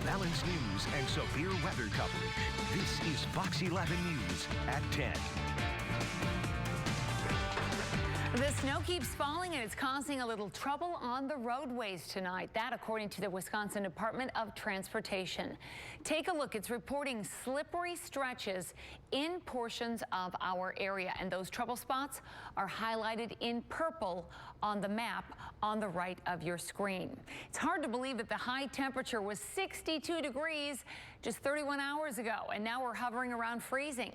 balanced news and severe weather coverage. This is Fox 11 News at 10. The snow keeps falling and it's causing a little trouble on the roadways tonight. That according to the Wisconsin Department of Transportation. Take a look. It's reporting slippery stretches in portions of our area, and those trouble spots are highlighted in purple on the map on the right of your screen. It's hard to believe that the high temperature was 62 degrees just 31 hours ago, and now we're hovering around freezing.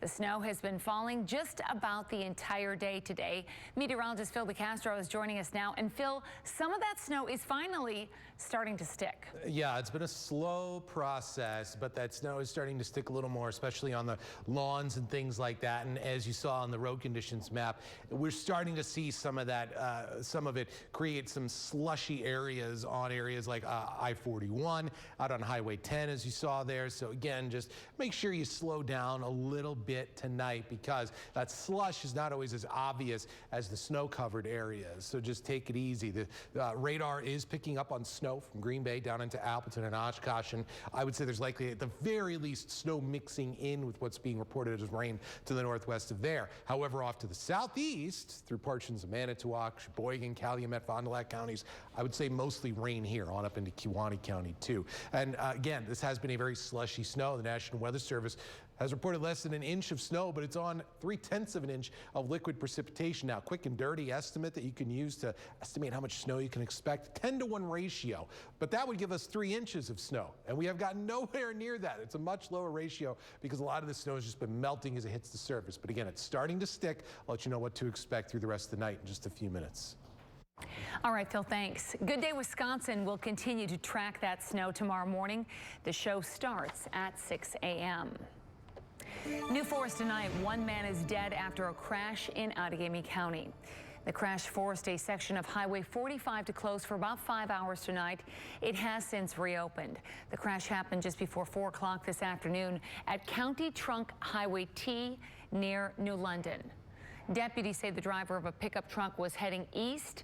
The snow has been falling just about the entire day today. Meteorologist Phil DeCastro is joining us now. And Phil, some of that snow is finally starting to stick. Yeah, it's been a slow process, but that snow is starting to stick a little more, especially on the lawns and things like that. And as you saw on the road conditions map, we're starting to see some of that, some of it create some slushy areas on areas like I-41, out on Highway 10, as you saw there. So again, just make sure you slow down a little bit tonight, because that slush is not always as obvious as the snow-covered areas. So just take it easy. The radar is picking up on snow from Green Bay down into Appleton and Oshkosh, and I would say there's likely at the very least snow mixing in with what's being reported as rain to the northwest of there. However, off to the southeast through portions of Manitowoc, Sheboygan, Calumet, Fond du Lac counties, I would say mostly rain here on up into Kewaunee County too. And again, this has been a very slushy snow. The National Weather Service has reported less than an inch of snow, but it's on 0.3 of an inch of liquid precipitation. Now, quick and dirty estimate that you can use to estimate how much snow you can expect, 10-to-1 ratio. But that would give us 3 inches of snow, and we have gotten nowhere near that. It's a much lower ratio because a lot of the snow has just been melting as it hits the surface. But again, it's starting to stick. I'll let you know what to expect through the rest of the night in just a few minutes. All right, Phil, thanks. Good Day Wisconsin will continue to track that snow tomorrow morning. The show starts at 6 a.m. New forest tonight. One man is dead after a crash in Outagamie County. The crash forced a section of Highway 45 to close for about 5 hours tonight. It has since reopened. The crash happened just before 4 o'clock this afternoon at County Trunk Highway T near New London. Deputies say the driver of a pickup truck was heading east,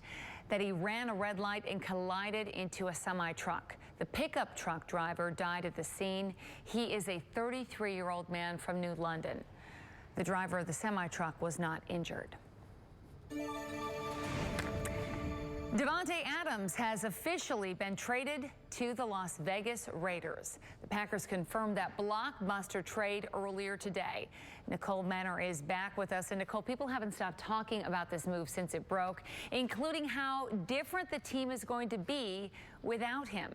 that he ran a red light and collided into a semi-truck. The pickup truck driver died at the scene. He is a 33-year-old man from New London. The driver of the semi-truck was not injured. Davante Adams has officially been traded to the Las Vegas Raiders. The Packers confirmed that blockbuster trade earlier today. Nicole Manor is back with us. And Nicole, people haven't stopped talking about this move since it broke, including how different the team is going to be without him.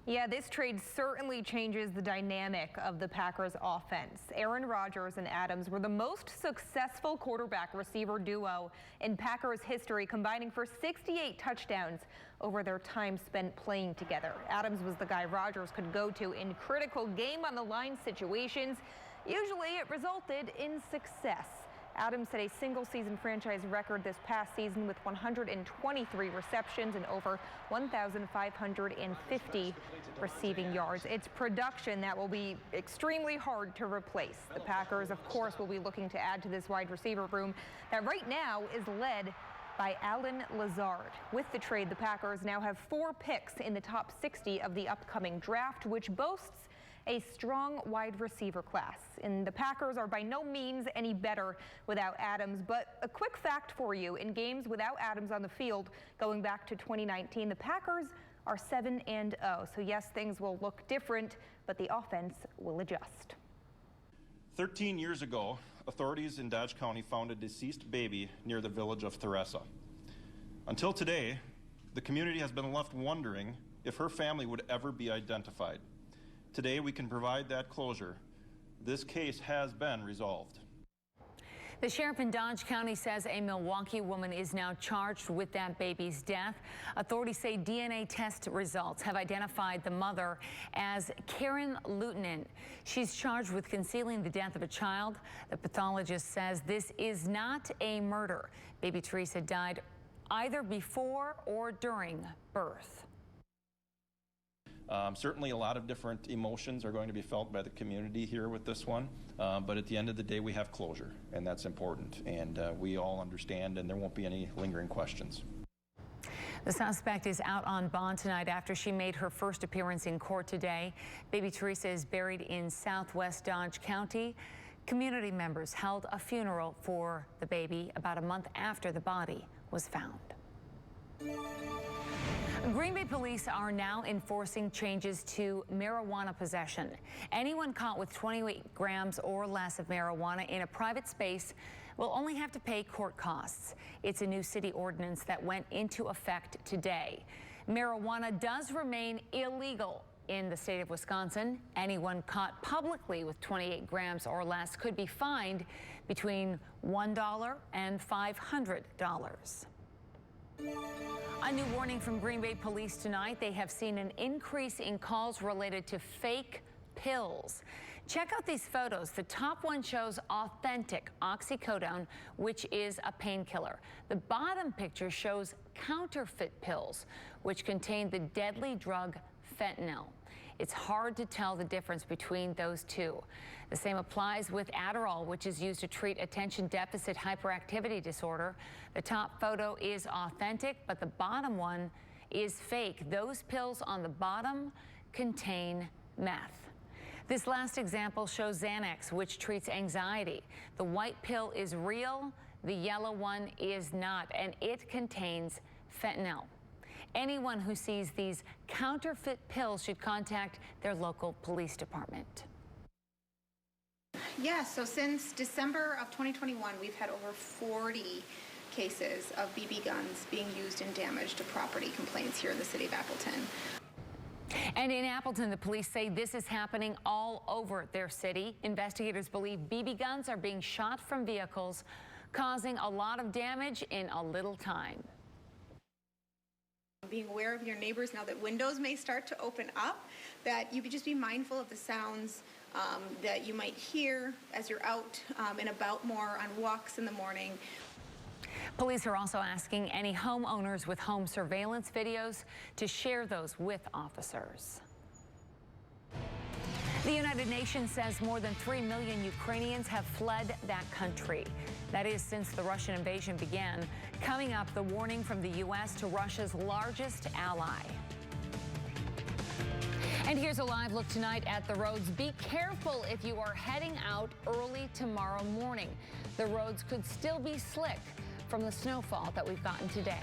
Yeah, this trade certainly changes the dynamic of the Packers offense. Aaron Rodgers and Adams were the most successful quarterback-receiver duo in Packers history, combining for 68 touchdowns over their time spent playing together. Adams was the guy Rodgers could go to in critical game-on-the-line situations. Usually it resulted in success. Adams set a single-season franchise record this past season with 123 receptions and over 1,550 receiving yards. It's production that will be extremely hard to replace. The Packers, of course, will be looking to add to this wide receiver room that right now is led by Allen Lazard. With the trade, the Packers now have 4 picks in the top 60 of the upcoming draft, which boasts a strong wide receiver class. And the Packers are by no means any better without Adams. But a quick fact for you, in games without Adams on the field, going back to 2019, the Packers are 7-0. So yes, things will look different, but the offense will adjust. 13 years ago, authorities in Dodge County found a deceased baby near the village of Theresa. Until today, the community has been left wondering if her family would ever be identified. Today, we can provide that closure. This case has been resolved. The sheriff in Dodge County says a Milwaukee woman is now charged with that baby's death. Authorities say DNA test results have identified the mother as Karen Lutonen. She's charged with concealing the death of a child. The pathologist says this is not a murder. Baby Teresa died either before or during birth. Certainly a lot of different emotions are going to be felt by the community here with this one, but at the end of the day we have closure, and that's important, and we all understand, and there won't be any lingering questions. The suspect is out on bond tonight after she made her first appearance in court today. Baby Teresa is buried in southwest Dodge County. Community members held a funeral for the baby about a month after the body was found. Green Bay police are now enforcing changes to marijuana possession. Anyone caught with 28 grams or less of marijuana in a private space will only have to pay court costs. It's a new city ordinance that went into effect today. Marijuana does remain illegal in the state of Wisconsin. Anyone caught publicly with 28 grams or less could be fined between $1 and $500. A new warning from Green Bay police tonight. They have seen an increase in calls related to fake pills. Check out these photos. The top one shows authentic oxycodone, which is a painkiller. The bottom picture shows counterfeit pills, which contain the deadly drug fentanyl. It's hard to tell the difference between those two. The same applies with Adderall, which is used to treat attention deficit hyperactivity disorder. The top photo is authentic, but the bottom one is fake. Those pills on the bottom contain meth. This last example shows Xanax, which treats anxiety. The white pill is real, the yellow one is not, and it contains fentanyl. Anyone who sees these counterfeit pills should contact their local police department. Yeah, so since December of 2021, we've had over 40 cases of BB guns being used in damage to property complaints here in the city of Appleton. And in Appleton, the police say this is happening all over their city. Investigators believe BB guns are being shot from vehicles, causing a lot of damage in a little time. Being aware of your neighbors now that windows may start to open up, that you could just be mindful of the sounds that you might hear as you're out and about more on walks in the morning. Police are also asking any homeowners with home surveillance videos to share those with officers. The United Nations says more than 3 million Ukrainians have fled that country. That is since the Russian invasion began. Coming up, the warning from the U.S. to Russia's largest ally. And here's a live look tonight at the roads. Be careful if you are heading out early tomorrow morning. The roads could still be slick from the snowfall that we've gotten today.